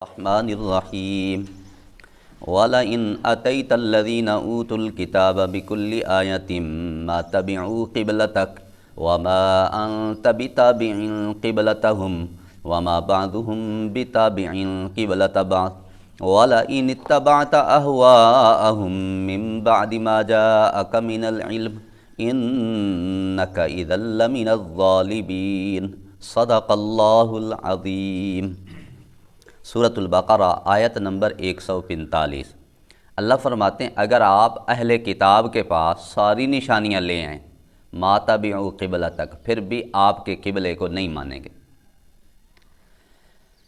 الرحمن الرحیم وَلَئِنْ أَتَيْتَ الَّذِينَ أُوتُوا الْكِتَابَ بِكُلِّ آيَةٍ مَا تَبِعُوا قِبْلَتَكَ وَمَا أَنْتَ بِتَابِعٍ قِبْلَتَهُمْ وَمَا بَعْضُهُمْ بِتَابِعٍ قِبْلَةَ بَعْضٍ وَلَئِنِ اتَّبَعْتَ أَهْوَاءَهُمْ مِنْ بَعْدِ مَا جَاءَكَ مِنَ الْعِلْمِ إِنَّكَ إِذًا لَمِنَ الظَّالِمِينَ صدق اللہ العظیم۔ سورۃ البقرہ آیت نمبر 145۔ اللہ فرماتے ہیں اگر آپ اہل کتاب کے پاس ساری نشانیاں لے آئیں ما تبعوا قبلتک، پھر بھی آپ کے قبلے کو نہیں مانیں گے۔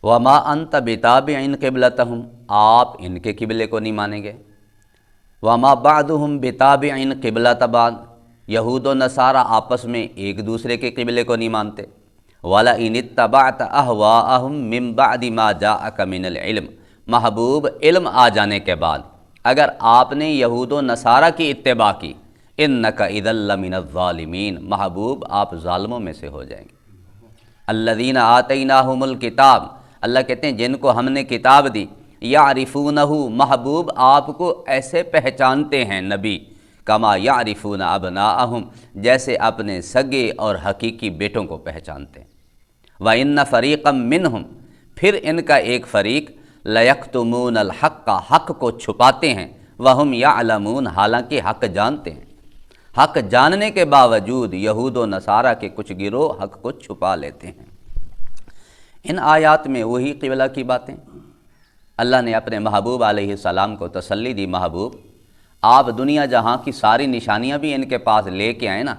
وما انت بتابع قبلتہم، آپ ان کے قبلے کو نہیں مانیں گے۔ وما بعضهم بتابع قبلۃ بعض، یہود و نصارہ آپس میں ایک دوسرے کے قبلے کو نہیں مانتے۔ وَلَئِنِ اتَّبَعْتَ أَهْوَاءَهُمْ مِنْ بَعْدِ مَا جَاءَكَ مِنَ الْعِلْمِ، محبوب علم آ جانے کے بعد اگر آپ نے یہود و نصارہ کی اتباع کی، إِنَّكَ إِذًا لَمِنَ الظَّالِمِينَ، محبوب آپ ظالموں میں سے ہو جائیں گے۔ الَّذِينَ آتَيْنَاهُمُ الْكِتَابَ، اللہ کہتے ہیں جن کو ہم نے کتاب دی، يَعْرِفُونَهُ، محبوب آپ کو ایسے پہچانتے ہیں نبی، کما یعرفون ابناءہم، جیسے اپنے سگے اور حقیقی بیٹوں کو پہچانتے ہیں۔ وَإِنَّ فَرِيقًا مِّنْهُمْ، پھر ان کا ایک فریق لَيَكْتُمُونَ الْحَقَّ، حق کو چھپاتے ہیں، وَهُمْ يَعْلَمُونَ، حالانکہ حق جانتے ہیں۔ حق جاننے کے باوجود یہود و نصارہ کے کچھ گروہ حق کو چھپا لیتے ہیں۔ ان آیات میں وہی قبلہ کی باتیں اللہ نے اپنے محبوب علیہ السلام کو تسلی دی، محبوب آپ دنیا جہاں کی ساری نشانیاں بھی ان کے پاس لے کے آئیں نا،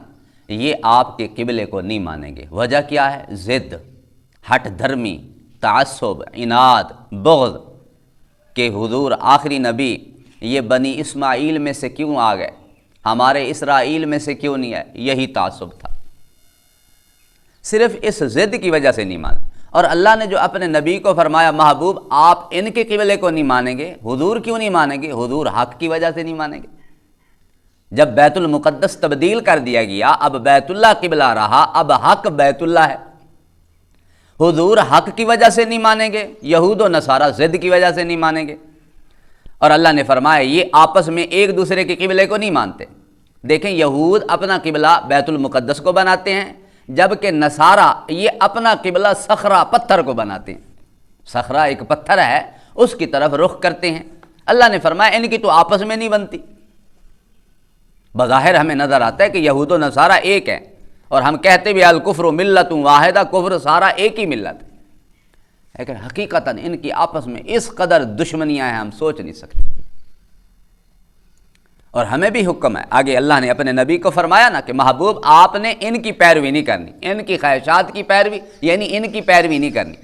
یہ آپ کے قبلے کو نہیں مانیں گے۔ وجہ کیا ہے؟ ضد، ہٹ دھرمی، تعصب، عناد، بغض کہ حضور آخری نبی یہ بنی اسماعیل میں سے کیوں آ گئے، ہمارے اسرائیل میں سے کیوں نہیں آئے، یہی تعصب تھا، صرف اس ضد کی وجہ سے نہیں مانے۔ اور اللہ نے جو اپنے نبی کو فرمایا محبوب آپ ان کے قبلے کو نہیں مانیں گے، حضور کیوں نہیں مانیں گے؟ حضور حق کی وجہ سے نہیں مانیں گے۔ جب بیت المقدس تبدیل کر دیا گیا، اب بیت اللہ قبلہ رہا، اب حق بیت اللہ ہے، حضور حق کی وجہ سے نہیں مانیں گے، یہود و نصارہ ضد کی وجہ سے نہیں مانیں گے۔ اور اللہ نے فرمایا یہ آپس میں ایک دوسرے کے قبلے کو نہیں مانتے۔ دیکھیں یہود اپنا قبلہ بیت المقدس کو بناتے ہیں، جبکہ نصارہ یہ اپنا قبلہ صخرہ، پتھر کو بناتے ہیں۔ صخرہ ایک پتھر ہے، اس کی طرف رخ کرتے ہیں۔ اللہ نے فرمایا ان کی تو آپس میں نہیں بنتی۔ بظاہر ہمیں نظر آتا ہے کہ یہود و نصارہ ایک ہیں، اور ہم کہتے بھی الکفر ملت واحدہ، کفر سارا ایک ہی ملت ہے، لیکن حقیقتاً ان کی آپس میں اس قدر دشمنیاں ہیں ہم سوچ نہیں سکتے۔ اور ہمیں بھی حکم ہے، آگے اللہ نے اپنے نبی کو فرمایا نا کہ محبوب آپ نے ان کی پیروی نہیں کرنی، ان کی خواہشات کی پیروی یعنی ان کی پیروی نہیں کرنی۔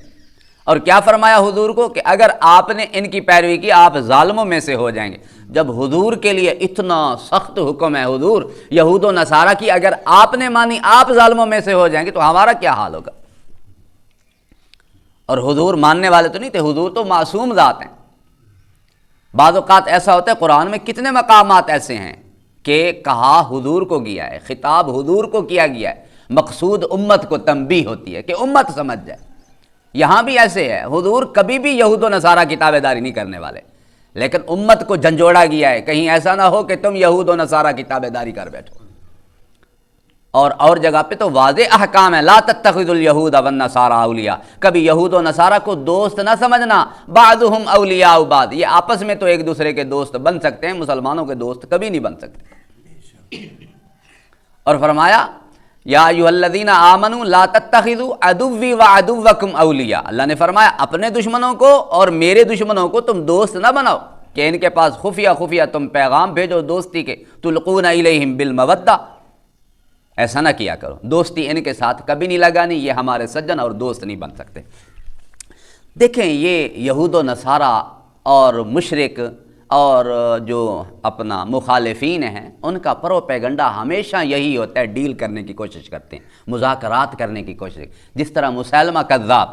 اور کیا فرمایا حضور کو کہ اگر آپ نے ان کی پیروی کی آپ ظالموں میں سے ہو جائیں گے۔ جب حضور کے لیے اتنا سخت حکم ہے، حضور یہود و نصارہ کی اگر آپ نے مانی آپ ظالموں میں سے ہو جائیں گے تو ہمارا کیا حال ہوگا؟ اور حضور ماننے والے تو نہیں تھے، حضور تو معصوم ذات ہیں۔ بعض اوقات ایسا ہوتا ہے قرآن میں کتنے مقامات ایسے ہیں کہ کہا حضور کو گیا ہے، خطاب حضور کو کیا گیا ہے، مقصود امت کو تنبیہ ہوتی ہے کہ امت سمجھ جائے۔ یہاں بھی ایسے ہے، حضور کبھی بھی یہود و نصارہ کی تابع داری نہیں کرنے والے، لیکن امت کو جھنجھوڑا گیا ہے کہیں ایسا نہ ہو کہ تم یہود و نصارہ کی تابع داری کر بیٹھو۔ اور جگہ پہ تو واضح احکام ہے، لا تتخذوا اليہود والنصارى اولیاء، کبھی یہود و نصارہ کو دوست نہ سمجھنا، بعضهم اولیاء بعض، یہ آپس میں تو ایک دوسرے کے دوست بن سکتے ہیں، مسلمانوں کے دوست کبھی نہیں بن سکتے۔ اور فرمایا یا ایھا الذین آمنوا لا تتخذوا عدوی وعدوکم اولیاء، اللہ نے فرمایا اپنے دشمنوں کو اور میرے دشمنوں کو تم دوست نہ بناؤ کہ ان کے پاس خفیہ تم پیغام بھیجو دوستی کے، تلقون الیہم بالمودہ، ایسا نہ کیا کرو، دوستی ان کے ساتھ کبھی نہیں لگانی، یہ ہمارے سجن اور دوست نہیں بن سکتے۔ دیکھیں یہ یہود و نصارہ اور مشرک اور جو اپنا مخالفین ہیں ان کا پروپیگنڈا ہمیشہ یہی ہوتا ہے، ڈیل کرنے کی کوشش کرتے ہیں، مذاکرات کرنے کی کوشش۔ جس طرح مسیلمہ کذاب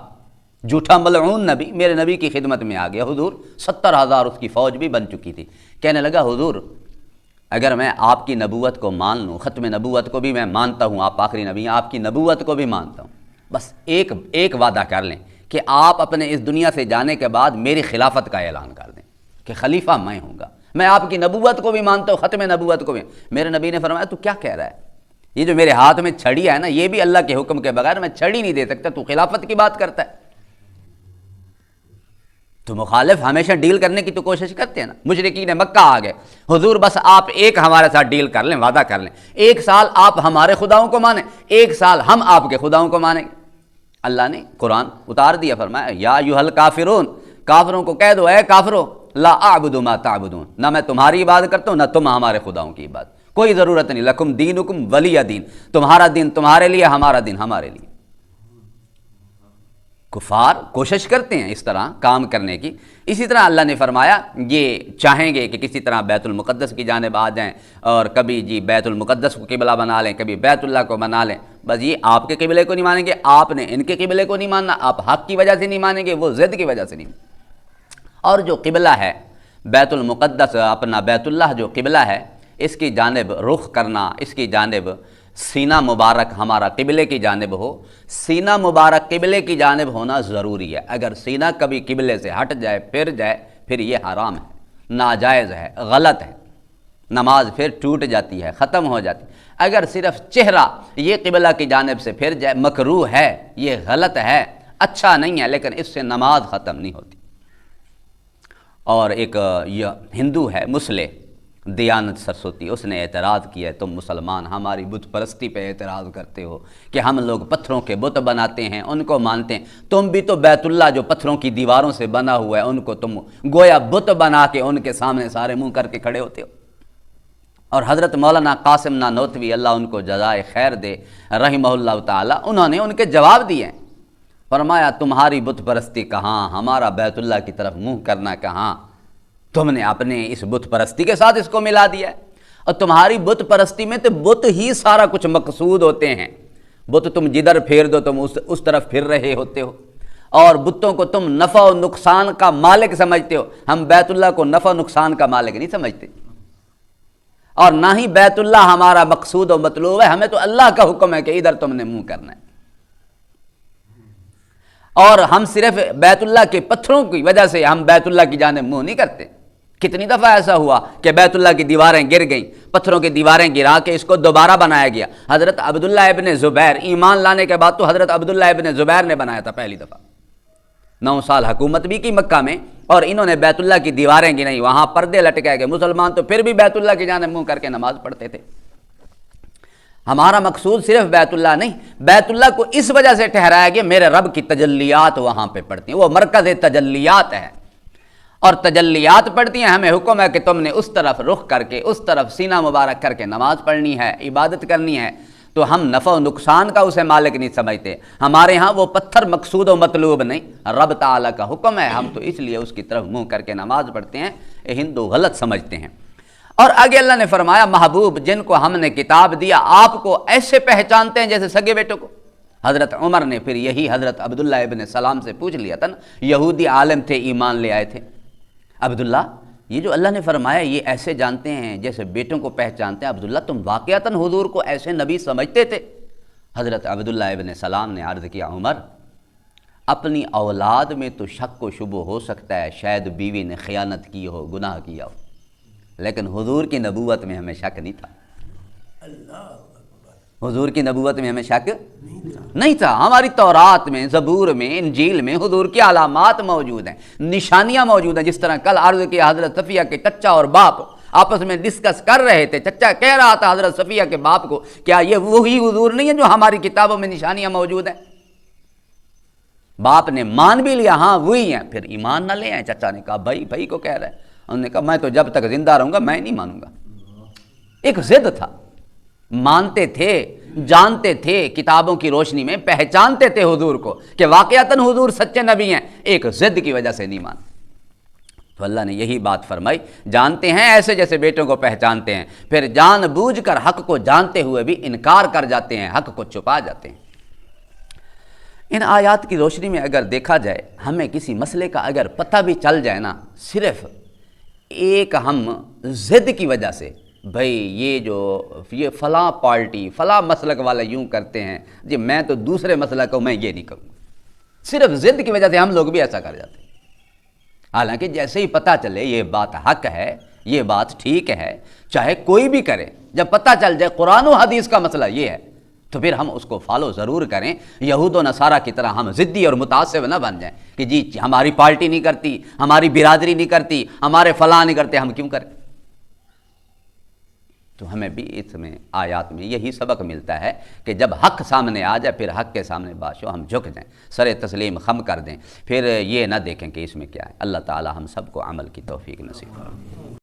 جھوٹا ملعون نبی میرے نبی کی خدمت میں آ گیا، حضور 70,000 اس کی فوج بھی بن چکی تھی، کہنے لگا حضور اگر میں آپ کی نبوت کو مان لوں، ختم نبوت کو بھی میں مانتا ہوں، آپ آخری نبی ہیں، آپ کی نبوت کو بھی مانتا ہوں، بس ایک وعدہ کر لیں کہ آپ اپنے اس دنیا سے جانے کے بعد میری خلافت کا اعلان کر دیں کہ خلیفہ میں ہوں گا، میں آپ کی نبوت کو بھی مانتا ہوں، ختم نبوت کو بھی۔ میرے نبی نے فرمایا تو کیا کہہ رہا ہے، یہ جو میرے ہاتھ میں چھڑی ہے نا، یہ بھی اللہ کے حکم کے بغیر میں چھڑی نہیں دے سکتا، تو خلافت کی بات کرتا ہے۔ تو مخالف ہمیشہ ڈیل کرنے کی تو کوشش کرتے ہیں نا۔ مشرکین مکہ آ گئے، حضور بس آپ ایک ہمارے ساتھ ڈیل کر لیں، وعدہ کر لیں، 1 سال آپ ہمارے خداؤں کو مانیں، 1 سال ہم آپ کے خداؤں کو مانیں گے۔ اللہ نے قرآن اتار دیا، فرمایا یا ایھا الکافرون، کافروں کو کہہ دو اے کافرو، لا اعبد ما تعبدون، نہ میں تمہاری عبادت کرتا ہوں نہ تم ہمارے خداؤں کی عبادت، کوئی ضرورت نہیں، لکم دینکم ولی دین، تمہارا دین تمہارے لیے، ہمارا دین ہمارے لیے۔ کفار کوشش کرتے ہیں اس طرح کام کرنے کی۔ اسی طرح اللہ نے فرمایا یہ چاہیں گے کہ کسی طرح بیت المقدس کی جانب آ جائیں، اور کبھی جی بیت المقدس کو قبلہ بنا لیں، کبھی بیت اللہ کو بنا لیں، بس یہ آپ کے قبلے کو نہیں مانیں گے، آپ نے ان کے قبلے کو نہیں ماننا، آپ حق کی وجہ سے نہیں مانیں گے، وہ ضد کی وجہ سے نہیں۔ اور جو قبلہ ہے بیت المقدس، اپنا بیت اللہ جو قبلہ ہے، اس کی جانب رخ کرنا، اس کی جانب سینہ مبارک ہمارا قبلے کی جانب ہو، سینہ مبارک قبلے کی جانب ہونا ضروری ہے۔ اگر سینہ کبھی قبلے سے ہٹ جائے، پھر یہ حرام ہے، ناجائز ہے، غلط ہے، نماز پھر ٹوٹ جاتی ہے، ختم ہو جاتی ہے۔ اگر صرف چہرہ یہ قبلہ کی جانب سے پھر جائے، مکروہ ہے، یہ غلط ہے، اچھا نہیں ہے، لیکن اس سے نماز ختم نہیں ہوتی۔ اور ایک یہ ہندو ہے مسلح دیانت سرسوتی، اس نے اعتراض کیا ہے تم مسلمان ہماری بت پرستی پہ اعتراض کرتے ہو کہ ہم لوگ پتھروں کے بت بناتے ہیں، ان کو مانتے ہیں، تم بھی تو بیت اللہ جو پتھروں کی دیواروں سے بنا ہوا ہے ان کو تم گویا بت بنا کے ان کے سامنے سارے منہ کر کے کھڑے ہوتے ہو۔ اور حضرت مولانا قاسم نانوتوی اللہ ان کو جزائے خیر دے رحمہ اللہ تعالی، انہوں نے ان کے جواب دیے ہیں، فرمایا تمہاری بت پرستی کہاں، ہمارا بیت اللہ کی طرف منہ کرنا کہاں، تم نے اپنے اس بت پرستی کے ساتھ اس کو ملا دیا ہے۔ اور تمہاری بت پرستی میں تو بت ہی سارا کچھ مقصود ہوتے ہیں، بت تم جدھر پھیر دو تم اس طرف پھر رہے ہوتے ہو، اور بتوں کو تم نفع و نقصان کا مالک سمجھتے ہو، ہم بیت اللہ کو نفع و نقصان کا مالک نہیں سمجھتے، اور نہ ہی بیت اللہ ہمارا مقصود و مطلوب ہے، ہمیں تو اللہ کا حکم ہے کہ ادھر تم نے منہ کرنا ہے۔ اور ہم صرف بیت اللہ کے پتھروں کی وجہ سے ہم بیت اللہ کی جانب منہ نہیں کرتے۔ کتنی دفعہ ایسا ہوا کہ بیت اللہ کی دیواریں گر گئیں، پتھروں کی دیواریں گرا کے اس کو دوبارہ بنایا گیا۔ حضرت عبداللہ ابن زبیر ایمان لانے کے بعد تو حضرت عبداللہ ابن زبیر نے بنایا تھا پہلی دفعہ، 9 سال حکومت بھی کی مکہ میں، اور انہوں نے بیت اللہ کی دیواریں گرائیں، وہاں پردے لٹکائے گئے، مسلمان تو پھر بھی بیت اللہ کی جانب منہ کر کے نماز پڑھتے تھے۔ ہمارا مقصود صرف بیت اللہ نہیں، بیت اللہ کو اس وجہ سے ٹھہرایا گیا میرے رب کی تجلیات وہاں پہ پڑتی ہیں، وہ مرکز تجلیات ہے، اور تجلیات پڑھتی ہیں، ہمیں حکم ہے کہ تم نے اس طرف رخ کر کے، اس طرف سینہ مبارک کر کے نماز پڑھنی ہے، عبادت کرنی ہے۔ تو ہم نفع و نقصان کا اسے مالک نہیں سمجھتے، ہمارے ہاں وہ پتھر مقصود و مطلوب نہیں، رب تعالیٰ کا حکم ہے، ہم تو اس لیے اس کی طرف منہ کر کے نماز پڑھتے ہیں، یہ ہندو غلط سمجھتے ہیں۔ اور آگے اللہ نے فرمایا محبوب جن کو ہم نے کتاب دیا آپ کو ایسے پہچانتے ہیں جیسے سگے بیٹوں کو۔ حضرت عمر نے پھر یہی حضرت عبداللہ ابن سلام سے پوچھ لیا تھا نا، یہودی عالم تھے، ایمان لے آئے تھے، عبداللہ یہ جو اللہ نے فرمایا یہ ایسے جانتے ہیں جیسے بیٹوں کو پہچانتے ہیں، عبداللہ تم واقعتاً حضور کو ایسے نبی سمجھتے تھے؟ حضرت عبداللہ ابن سلام نے عرض کیا عمر اپنی اولاد میں تو شک و شبہ ہو سکتا ہے، شاید بیوی نے خیانت کی ہو، گناہ کیا ہو، لیکن حضور کی نبوت میں ہمیں شک نہیں تھا، حضور کی نبوت میں ہمیں شک نہیں تھا۔ ہماری تورات میں، زبور میں، انجیل میں حضور کی علامات موجود ہیں، نشانیاں موجود ہیں، جس طرح کل عرض کیا حضرت صفیہ کے چچا اور باپ آپس میں ڈسکس کر رہے تھے، چچا کہہ رہا تھا حضرت صفیہ کے باپ کو کیا یہ وہی حضور نہیں ہے جو ہماری کتابوں میں نشانیاں موجود ہیں؟ باپ نے مان بھی لیا ہاں وہی ہیں، پھر ایمان نہ لے آئے۔ چچا نے کہا بھائی کو کہہ رہا ہے، انہوں نے کہا میں تو جب تک زندہ رہوں گا میں نہیں مانوں گا۔ ایک ضد تھا، مانتے تھے، جانتے تھے، کتابوں کی روشنی میں پہچانتے تھے حضور کو کہ واقعتاً حضور سچے نبی ہیں، ایک ضد کی وجہ سے نہیں مانتے۔ تو اللہ نے یہی بات فرمائی، جانتے ہیں ایسے جیسے بیٹوں کو پہچانتے ہیں، پھر جان بوجھ کر حق کو جانتے ہوئے بھی انکار کر جاتے ہیں، حق کو چھپا جاتے ہیں۔ ان آیات کی روشنی میں اگر دیکھا جائے، ہمیں کسی مسئلے کا اگر پتہ بھی چل جائے نا، صرف ایک ہم ضد کی وجہ سے، بھئی یہ فلاں پارٹی فلاں مسلک والا یوں کرتے ہیں جی میں تو دوسرے مسلک کو میں یہ نہیں کروں، صرف ضد کی وجہ سے ہم لوگ بھی ایسا کر جاتے ہیں۔ حالانکہ جیسے ہی پتہ چلے یہ بات حق ہے، یہ بات ٹھیک ہے، چاہے کوئی بھی کرے، جب پتہ چل جائے قرآن و حدیث کا مسئلہ یہ ہے تو پھر ہم اس کو فالو ضرور کریں۔ یہود و نصارہ کی طرح ہم ضدی اور متعصب نہ بن جائیں کہ جی ہماری پارٹی نہیں کرتی، ہماری برادری نہیں کرتی، ہمارے فلاں نہیں کرتے، ہم کیوں کریں؟ تو ہمیں بھی اس میں آیات میں یہی سبق ملتا ہے کہ جب حق سامنے آ جائے پھر حق کے سامنے باشو ہم جھک جائیں، سر تسلیم خم کر دیں، پھر یہ نہ دیکھیں کہ اس میں کیا ہے۔ اللہ تعالی ہم سب کو عمل کی توفیق نصیب کرے۔